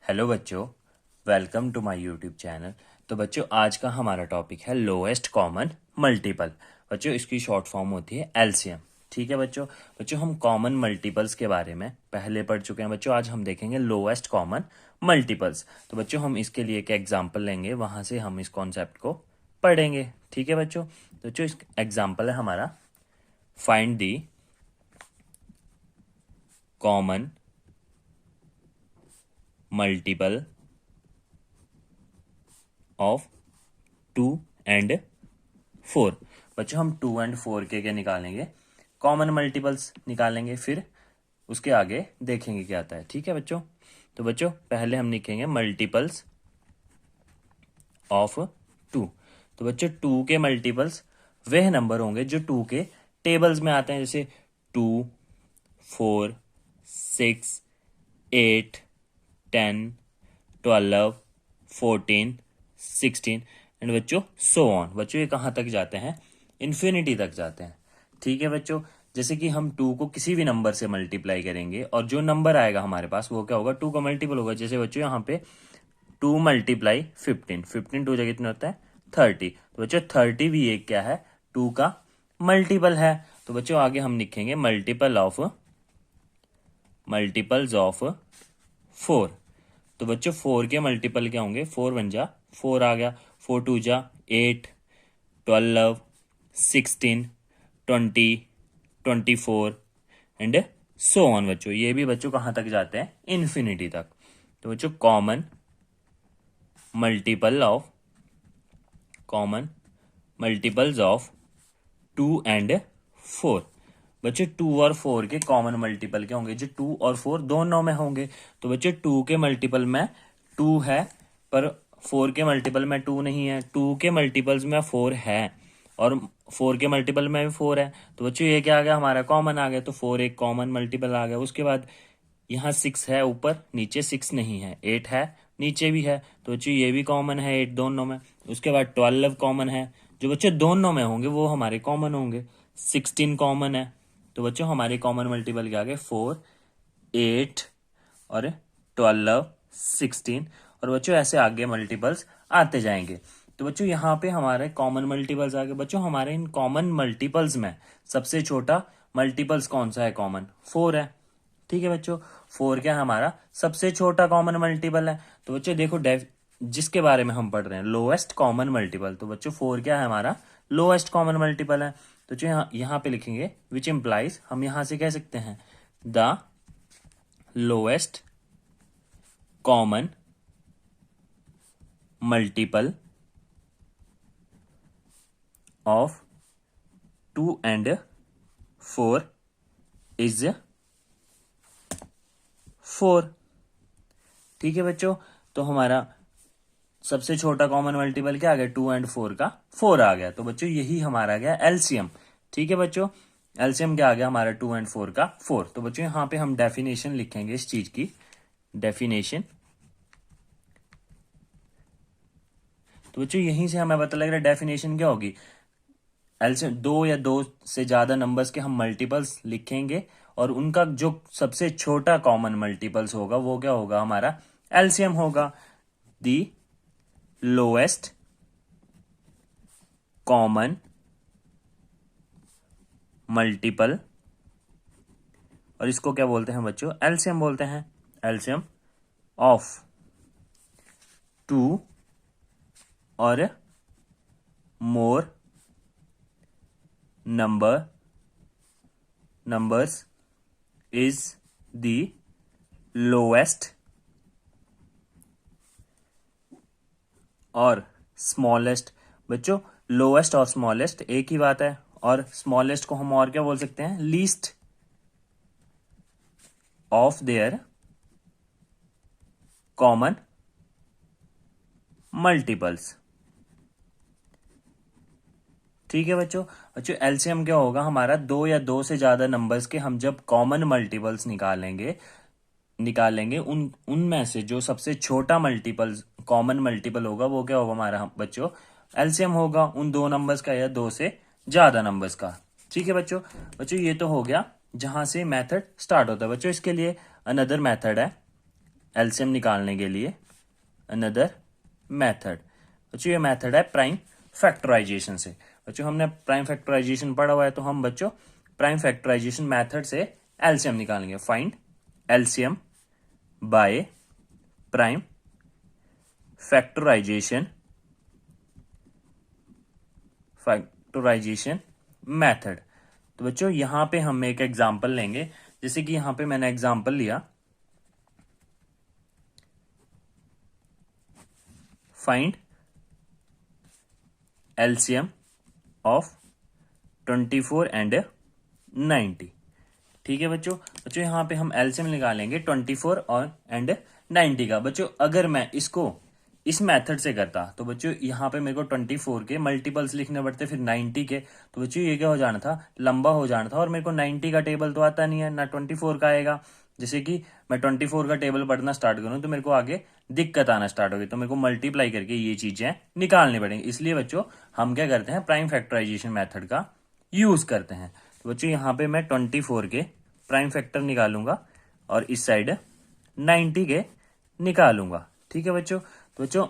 Hello बच्चों, welcome to my YouTube channel. तो बच्चों, आज का हमारा टॉपिक है लोएस्ट कॉमन मल्टीपल। बच्चों, इसकी शॉर्ट फॉर्म होती है एलसीएम। ठीक है बच्चों। बच्चों, हम कॉमन मल्टीपल्स के बारे में पहले पढ़ चुके हैं। बच्चों, आज हम देखेंगे लोएस्ट कॉमन मल्टीपल्स। तो बच्चों, हम इसके लिए एक एग्जाम्पल लेंगे, वहां से हम इस कॉन्सेप्ट को पढ़ेंगे। ठीक है बच्चों। तो बच्चों, इस एग्जाम्पल है हमारा, find the common multiple of 2 and 4। बच्चों, हम 2 and 4 के निकालेंगे, कॉमन मल्टीपल्स निकालेंगे, फिर उसके आगे देखेंगे क्या आता है। ठीक है बच्चों। तो बच्चों, पहले हम लिखेंगे मल्टीपल्स ऑफ 2। तो बच्चों, 2 के मल्टीपल्स वह नंबर होंगे जो 2 के टेबल्स में आते हैं, जैसे 2, 4, 6, 8, 10, 12, 14, 16 एंड बच्चों सो ऑन। बच्चों, ये कहाँ तक जाते हैं? इन्फिनिटी तक जाते हैं। ठीक है बच्चों। जैसे कि हम 2 को किसी भी नंबर से मल्टीप्लाई करेंगे और जो नंबर आएगा हमारे पास वो क्या होगा? 2 का मल्टीपल होगा। जैसे बच्चों, यहाँ पे 2 मल्टीप्लाई 15, 15 2 जगह कितना होता है? 30। तो बच्चों, 30 भी एक क्या है? 2 का मल्टीपल है। तो बच्चों, आगे हम लिखेंगे मल्टीपल्स ऑफ 4। तो बच्चों, 4 के मल्टीपल क्या होंगे? 4 1 जा 4 आ गया, 4 2 जा 8, 12, 16, 20, 24 एंड सो ऑन। बच्चों, ये भी बच्चों कहाँ तक जाते हैं? इन्फिनिटी तक। तो बच्चों, कॉमन मल्टीपल्स ऑफ 2 and 4। बच्चों, 2 और 4 के कॉमन मल्टीपल क्या होंगे? जो 2 और 4 दोनों में होंगे। तो बच्चों, 2 के मल्टीपल में 2 है, पर 4 के मल्टीपल में 2 नहीं है। 2 के मल्टीपल्स में 4 है और 4 के मल्टीपल में भी 4 है। तो बच्चों, ये क्या आ गया? हमारा कॉमन आ गया। तो 4 एक कॉमन मल्टीपल आ गया। उसके बाद यहाँ 6 है ऊपर, नीचे 6 नहीं है। 8 है, नीचे भी है। तो बच्चों, ये भी कॉमन है 8 दोनों में। उसके बाद 12 कॉमन है। जो बच्चों दोनों में होंगे वो हमारे कॉमन होंगे। 16 कॉमन है। तो बच्चों, हमारे कॉमन मल्टीपल क्या आ गए? 4, 8 और 12, 16। और बच्चों, ऐसे आगे मल्टीपल्स आते जाएंगे। तो बच्चों, यहाँ पे हमारे कॉमन मल्टीपल्स आ गए। बच्चों, हमारे इन कॉमन मल्टीपल्स में सबसे छोटा मल्टीपल्स कौन सा है? कॉमन 4 है। ठीक है बच्चों। 4 क्या है? हमारा सबसे छोटा कॉमन मल्टीपल है। तो बच्चों देखो, जिसके बारे में हम पढ़ रहे हैं, लोएस्ट कॉमन मल्टीपल। तो बच्चों, 4 क्या है? हमारा लोएस्ट कॉमन मल्टीपल है। तो जो यहाँ पे लिखेंगे विच इंप्लाइज, हम यहां से कह सकते हैं the lowest common multiple of 2 and 4 is 4। ठीक है बच्चों। तो हमारा सबसे छोटा कॉमन मल्टीपल क्या आ गया? 2 and 4 का 4 आ गया। तो बच्चों, यही हमारा गया एलसीएम। ठीक है बच्चों। एलसीएम क्या आ गया हमारा? 2 and 4 का 4। तो बच्चों, यहाँ पे हम डेफिनेशन लिखेंगे इस चीज की, डेफिनेशन। तो बच्चों, यहीं से हमें पता लग रहा है डेफिनेशन क्या होगी। एलसीएम, 2 या 2 से ज्यादा नंबर्स के हम मल्टीपल्स लिखेंगे और उनका जो सबसे छोटा कॉमन मल्टीपल्स होगा वो क्या होगा? हमारा एलसीएम होगा। दी लोएस्ट कॉमन मल्टीपल, और इसको क्या बोलते हैं बच्चों? एलसीएम बोलते हैं। एलसीएम ऑफ 2 और मोर नंबर्स इज द लोएस्ट और स्मॉलेस्ट। बच्चों, लोएस्ट और स्मॉलेस्ट एक ही बात है, और स्मॉलेस्ट को हम और क्या बोल सकते हैं? Least of their common multiples. ठीक है बच्चों। बच्चों, एलसीएम क्या होगा हमारा? 2 या 2 से ज्यादा नंबर्स के हम जब कॉमन मल्टीपल्स निकालेंगे उनमें से जो सबसे छोटा मल्टीपल कॉमन मल्टीपल होगा वो क्या होगा हमारा बच्चों? एलसीएम होगा उन 2 नंबर्स का या 2 से ज्यादा नंबर्स का। ठीक है बच्चों। ये तो हो गया जहां से मेथड स्टार्ट होता है। बच्चों, इसके लिए अनदर मेथड है, एलसीएम निकालने के लिए अनदर मेथड। बच्चों ये मेथड है प्राइम फैक्टराइजेशन से। बच्चों हमने प्राइम फैक्टराइजेशन पढ़ा हुआ है, तो हम बच्चों प्राइम फैक्टराइजेशन मेथड से एलसीएम निकालेंगे। Find LCM by prime factorization method. तो बच्चों यहां पे हम एक एग्जांपल लेंगे, जैसे कि यहां पे मैंने एग्जांपल लिया, फाइंड एलसीएम ऑफ 24 एंड 90। ठीक है बच्चों। बच्चों यहां पे हम एलसीएम निकालेंगे 24 और एंड 90 का। बच्चों अगर मैं इसको इस मेथड से करता तो बच्चों यहाँ पे मेरे को 24 के मल्टीपल्स लिखने पड़ते, फिर 90 के, तो बच्चों ये क्या हो जाना था, लंबा हो जाना था, और मेरे को 90 का टेबल तो आता नहीं है, ना 24 का आएगा। जैसे कि मैं 24 का टेबल पढ़ना स्टार्ट करूं तो मेरे को आगे दिक्कत आना स्टार्ट होगी, तो मेरे को मल्टीप्लाई करके ये चीजें निकालनी पड़ेंगी। इसलिए बच्चों हम क्या करते हैं, प्राइम फैक्टराइजेशन मेथड का यूज करते हैं। तो बच्चों यहाँ पे मैं 24 के प्राइम फैक्टर निकालूंगा और इस साइड 90 के निकालूंगा। ठीक है बच्चों। तो बच्चों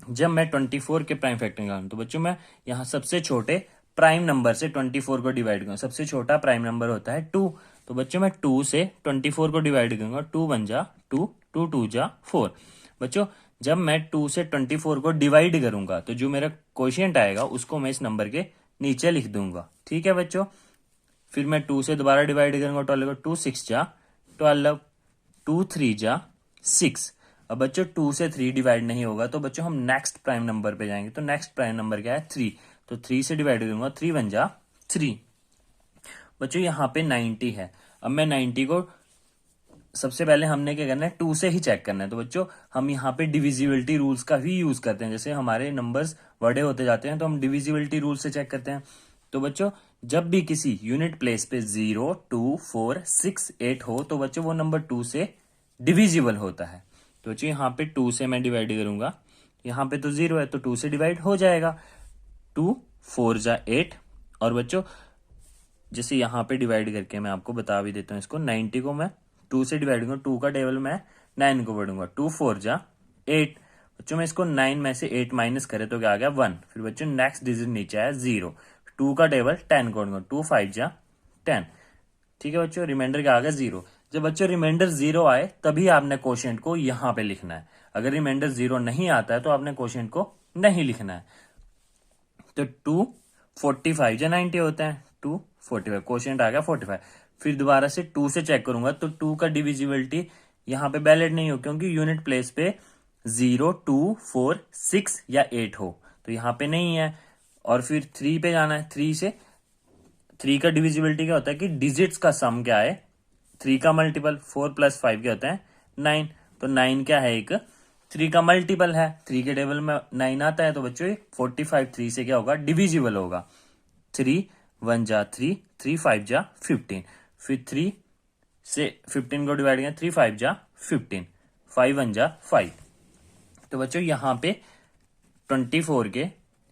जब मैं 24 के प्राइम फैक्टर निकालूं तो बच्चों मैं यहाँ सबसे छोटे प्राइम नंबर से 24 को डिवाइड करूंगा। सबसे छोटा प्राइम नंबर होता है 2, तो बच्चों मैं 2 से 24 को डिवाइड करूंगा। 2 1 जा 2, 2 2 जा 4। बच्चों जब मैं 2 से 24 को डिवाइड करूंगा तो जो मेरा क्वोशिएंट आएगा उसको मैं इस नंबर के नीचे लिख दूंगा। ठीक है बच्चों। फिर मैं 2 से दोबारा डिवाइड करूंगा 12 को, 2 6 जा 12, 2 3 जा 6। अब बच्चों 2 से 3 डिवाइड नहीं होगा, तो बच्चों हम नेक्स्ट प्राइम नंबर पे जाएंगे। तो नेक्स्ट प्राइम नंबर क्या है, 3, तो 3 से डिवाइड करूंगा, 3 1 जा 3। बच्चों यहाँ पे 90 है। अब मैं 90 को सबसे पहले हमने क्या करना है, 2 से ही चेक करना है। तो बच्चों हम यहाँ पे डिविजिबिलिटी रूल्स का भी यूज करते हैं। जैसे हमारे नंबर्स बड़े होते जाते हैं तो हम डिविजिबिलिटी रूल से चेक करते हैं। तो बच्चों जब भी किसी यूनिट प्लेस पे 0 2 4 6 8 हो तो बच्चों वो नंबर 2 से डिविजिबल होता है। तो बच्चों यहाँ पे 2 से मैं डिवाइड करूंगा, यहाँ पे तो 0 है तो 2 से डिवाइड हो जाएगा। 2 4 जा 8। और बच्चों जैसे यहाँ पे डिवाइड करके मैं आपको बता भी देता हूँ इसको, 90 को मैं 2 से डिवाइड करूंगा, 2 का टेबल मैं 9 को पढ़ूंगा। 2 4 जा 8। बच्चों मैं इसको 9 में से 8 माइनस करे तो क्या आ गया 1। फिर बच्चों नेक्स्ट डिजिट नीचे आया 0। 2 का टेबल 10 को पढ़ूंगा, 2 5 जा 10। ठीक है बच्चों, रिमाइंडर क्या आ गया 0। जब बच्चों रिमाइंडर 0 आए तभी आपने क्वोशिएंट को यहाँ पे लिखना है। अगर रिमाइंडर 0 नहीं आता है तो आपने क्वोशिएंट को नहीं लिखना है। तो 2 45 या 90 होता है, 2 45, क्वोशिएंट आ गया 45। फिर दोबारा से 2 से चेक करूंगा तो 2 का डिविजिबिलिटी यहाँ पे वैलिड नहीं हो, क्योंकि यूनिट प्लेस पे 0 2 4 6 या 8 हो, तो यहाँ पे नहीं है। और फिर 3 पे जाना है, 3 से 3 का डिविजिबिलिटी क्या होता है कि डिजिट्स का सम क्या है, 3 का मल्टीपल, 4 + 5 क्या होता है 9। तो 9 क्या है, एक 3 का मल्टीपल है, 3 के टेबल में 9 आता है। तो बच्चों 45 3 से क्या होगा, डिविजिबल होगा। 3 1 जा 3, 3 5 जा 15। फिर 3 से 15 को डिवाइड करें, 3 5 जा 15, 5 1 जा 5। तो बच्चों यहाँ पे 24 के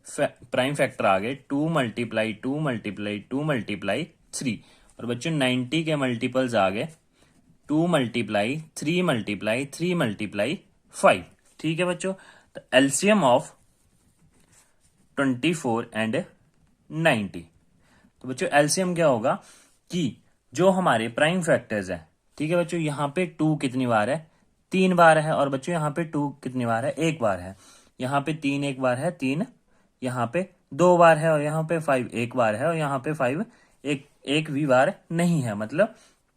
प्राइम फैक्टर आ गए 2 × 2 × 2 × 3। और बच्चों 90 के मल्टीपल्स आ गए 2 × 3 × 3 × 5। ठीक है बच्चों। तो एलसीएम ऑफ 24 एंड 90। तो बच्चों एलसीएम क्या होगा कि जो हमारे प्राइम फैक्टर्स है, ठीक है बच्चों, यहाँ पे 2 कितनी बार है, 3 बार है। और बच्चों यहाँ पे 2 कितनी बार है, 1 बार है। यहाँ पे 3 1 बार है, 3 यहाँ पे 2 बार है, और यहाँ पे 5 1 बार है, और यहाँ पे 5 एक भी बार नहीं है, मतलब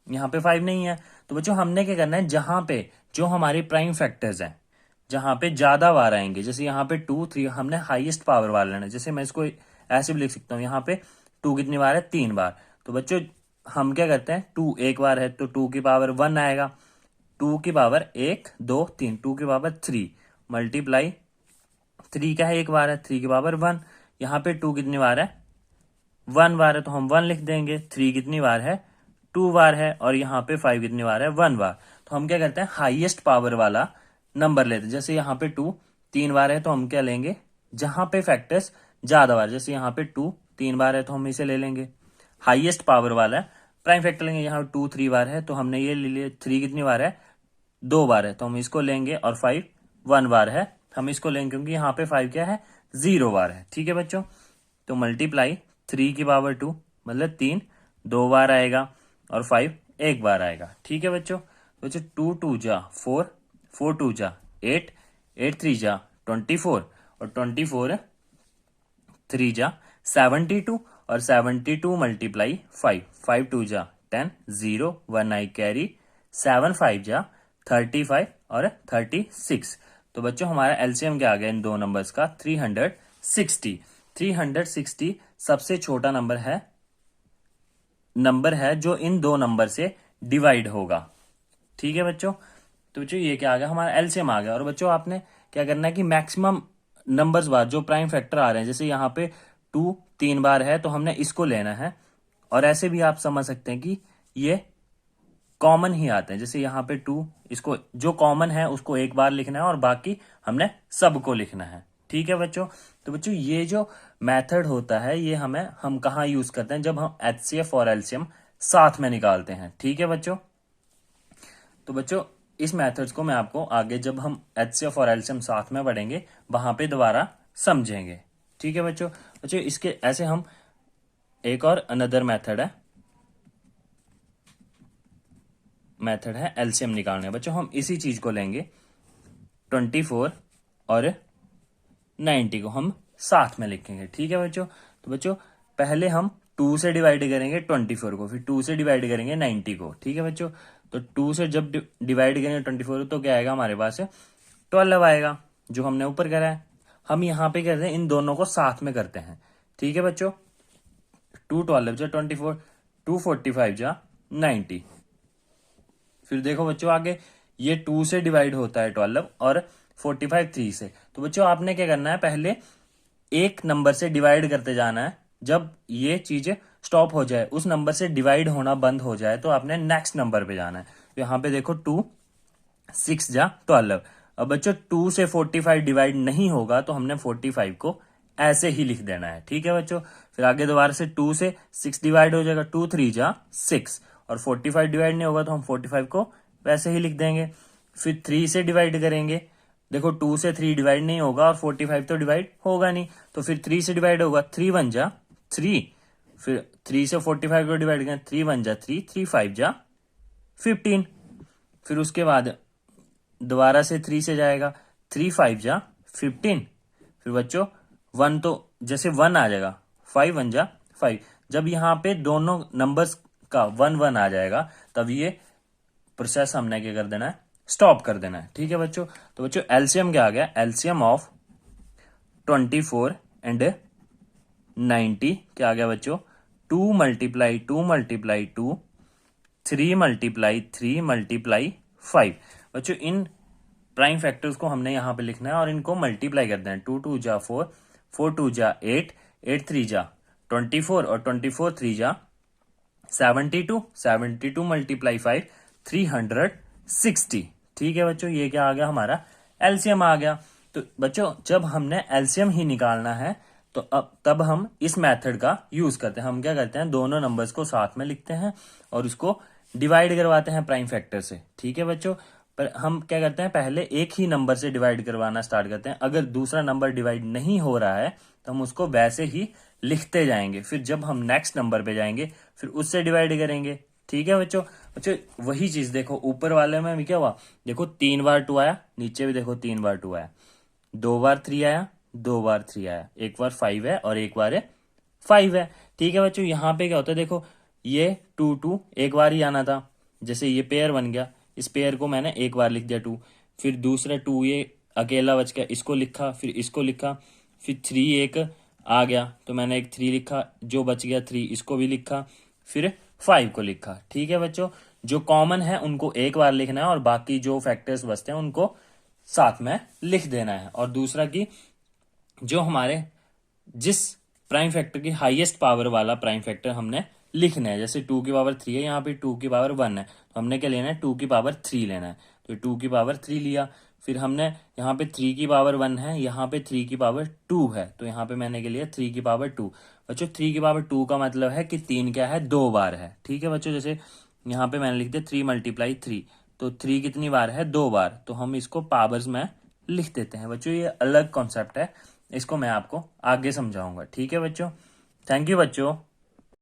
यहाँ पे 5 नहीं है। तो बच्चों हमने क्या करना है, जहां पे जो हमारे प्राइम फैक्टर्स हैं, जहां पे ज्यादा बार आएंगे, जैसे यहाँ पे 2 3, हमने हाईएस्ट पावर वाला लेना है। जैसे मैं इसको ऐसे भी लिख सकता हूँ, यहाँ पे 2 कितनी बार है, 3 बार। तो बच्चों हम क्या करते हैं, 2 1 बार है तो 2 की पावर 1 आएगा, 2 की पावर 1 2 3, 2 की पावर 3 मल्टीप्लाई 3 क्या है, 1 बार है, 3 की पावर 1। यहाँ पे 2 कितनी बार है, 1 बार है, तो हम 1 लिख देंगे। 3 कितनी बार है, 2 बार है, और यहाँ पे 5 कितनी बार है, 1 बार। तो हम क्या करते हैं, हाईएस्ट पावर वाला नंबर लेते हैं। जैसे यहाँ पे 2 3 बार है तो हम क्या लेंगे, जहां पे फैक्टर्स ज्यादा बार, जैसे यहाँ पे 2 3 बार है तो हम इसे ले लेंगे, हाईएस्ट पावर वाला प्राइम फैक्टर लेंगे। यहाँ 2 3 बार है तो हमने ये ले लिया। 3 कितनी बार है, 2 बार है तो हम इसको लेंगे, और 5 1 बार है हम इसको लेंगे, क्योंकि यहाँ पे 5 क्या है, 0 बार है। ठीक है बच्चों, तो मल्टीप्लाई 3 की पावर 2 मतलब 3 2 बार आएगा, और 5 1 बार आएगा। ठीक है बच्चों, तो बच्चों 2 2 जा 4, 4 2 जा 8, 8 3 जा 24, और 24 3 जा 72, और 72 मल्टीप्लाई 5, 5 2 जा 10, 0 1 आई कैरी, 7 5 जा 35 और 36। तो बच्चों हमारा एलसीएम क्या आ गया इन दो नंबर्स का, 360। 360 सबसे छोटा नंबर है जो इन दो नंबर से डिवाइड होगा। ठीक है बच्चों, तो बच्चों ये क्या आ गया, हमारा एलसीएम आ गया। और बच्चों आपने क्या करना है कि मैक्सिमम नंबर्स बाद जो प्राइम फैक्टर आ रहे हैं, जैसे यहाँ पे 2 3 बार है तो हमने इसको लेना है, और ऐसे भी आप समझ सकते हैं कि ये कॉमन ही आते हैं। जैसे यहाँ पे 2, इसको जो कॉमन है उसको एक बार लिखना है और बाकी हमने सबको लिखना है। ठीक है बच्चों, तो बच्चों ये जो मेथड होता है ये हम कहाँ यूज करते हैं, जब हम एचसीएफ और एलसीएम साथ में निकालते हैं। ठीक है बच्चों, तो बच्चों इस मेथड्स को मैं आपको आगे जब हम एचसीएफ और एलसीएम साथ में पढ़ेंगे वहां पे दोबारा समझेंगे। ठीक है बच्चों, बच्चों इसके ऐसे हम एक और अनदर मेथड है एलसीएम निकालने। बच्चों हम इसी चीज को लेंगे, 24 और 90 को हम साथ में लिखेंगे। ठीक है बच्चों, तो बच्चों पहले हम 2 से डिवाइड करेंगे 24 को, फिर 2 से डिवाइड करेंगे 90 को। ठीक है बच्चों, तो 2 से जब डिवाइड करेंगे 24 तो क्या आएगा हमारे पास, 12 आएगा जो हमने ऊपर करा है। हम यहाँ पे करते हैं इन दोनों को साथ में करते हैं। ठीक है बच्चों, 2 12 जा 24, 2 45 जा 90। फिर देखो बच्चों आगे ये 2 से डिवाइड होता है 12 और 45 3 से। तो बच्चों आपने क्या करना है, पहले एक नंबर से डिवाइड करते जाना है, जब ये चीज स्टॉप हो जाए, उस नंबर से डिवाइड होना बंद हो जाए, तो आपने नेक्स्ट नंबर पे जाना है। तो यहाँ पे देखो 2 6 जा 12। अब बच्चों 2 से 45 डिवाइड नहीं होगा तो हमने 45 को ऐसे ही लिख देना है। ठीक है बच्चों, फिर आगे दोबारा से 2 से 6 डिवाइड हो जाएगा, 2 3 जा 6, और 45 डिवाइड नहीं होगा तो हम 45 को वैसे ही लिख देंगे। फिर 3 से डिवाइड करेंगे, देखो 2 से 3 डिवाइड नहीं होगा और 45 तो डिवाइड होगा नहीं, तो फिर 3 से डिवाइड होगा, 3 1 जा 3, फिर 3 से 45 को डिवाइड करें, 3 1 जा 3, 3 5 जा 15। फिर उसके बाद दोबारा से 3 से जाएगा, 3 5 जा 15। फिर बच्चों 1 तो जैसे 1 आ जाएगा, 5 1 जा 5। जब यहाँ पे दोनों नंबर्स का 1 1 आ जाएगा तब ये प्रोसेस हमने क्या कर देना है, स्टॉप कर देना है। ठीक है बच्चों, तो बच्चों एलसीएम क्या आ गया, एलसीएम ऑफ 24 एंड 90 क्या आ गया बच्चों, 2 मल्टीप्लाई 2 मल्टीप्लाई 2, 3 मल्टीप्लाई 3 मल्टीप्लाई 5। बच्चों इन प्राइम फैक्टर्स को हमने यहाँ पे लिखना है और इनको मल्टीप्लाई कर देना है, 2 2 जा 4, 4 2 जा 8, 8 3 जा 24, और 24 3 जा 72, 72 मल्टीप्लाई 5 360। ठीक है बच्चों, ये क्या आ गया हमारा एलसीएम आ गया। तो बच्चों जब हमने एलसीएम ही निकालना है तो अब तब हम इस मेथड का यूज करते हैं। हम क्या करते हैं, दोनों नंबर्स को साथ में लिखते हैं और उसको डिवाइड करवाते हैं प्राइम फैक्टर से। ठीक है बच्चों, पर हम क्या करते हैं, पहले एक ही नंबर से डिवाइड करवाना स्टार्ट करते हैं। अगर दूसरा नंबर डिवाइड नहीं हो रहा है तो हम उसको वैसे ही लिखते जाएंगे, फिर जब हम नेक्स्ट नंबर पे जाएंगे फिर उससे डिवाइड करेंगे। ठीक है बच्चों, बच्चों वही चीज देखो ऊपर वाले में भी क्या हुआ, देखो 3 बार 2 आया, नीचे भी देखो 3 बार 2 आया, 2 बार 3 आया, 2 बार 3 आया, एक बार 5 है और एक बार 5 है। ठीक है बच्चों, यहाँ पे क्या होता है, देखो ये 2 2 एक बार ही आना था, जैसे ये पेयर बन गया, इस पेयर को मैंने एक बार लिख दिया 2, फिर दूसरा 2 ये अकेला बच गया, इसको लिखा, फिर इसको लिखा, फिर 3 एक आ गया तो मैंने एक 3 लिखा, जो बच गया 3 इसको भी लिखा, फिर 5 को लिखा। ठीक है बच्चों, जो कॉमन है उनको एक बार लिखना है और बाकी जो फैक्टर्स बचते हैं उनको साथ में लिख देना है। और दूसरा कि जो हमारे जिस प्राइम फैक्टर की हाईएस्ट पावर वाला प्राइम फैक्टर हमने लिखना है, जैसे 2 की पावर 3 है, यहाँ पे 2 की पावर 1 है तो हमने क्या लेना है, 2 की पावर 3 लेना है, तो 2 की पावर 3 लिया। फिर हमने यहाँ पे 3 की पावर 1 है, यहाँ पे 3 की पावर 2 है तो यहाँ पे मैंने क्या लिया 3 की पावर 2। बच्चों 3 की पावर 2 का मतलब है कि 3 क्या है, 2 बार है। ठीक है बच्चों, जैसे यहाँ पे मैंने लिख दिया 3 मल्टीप्लाई 3, तो 3 कितनी बार है, 2 बार, तो हम इसको पावर्स में लिख देते हैं बच्चों। ये अलग कॉन्सेप्ट है, इसको मैं आपको आगे समझाऊंगा। ठीक है बच्चों, थैंक यू बच्चों।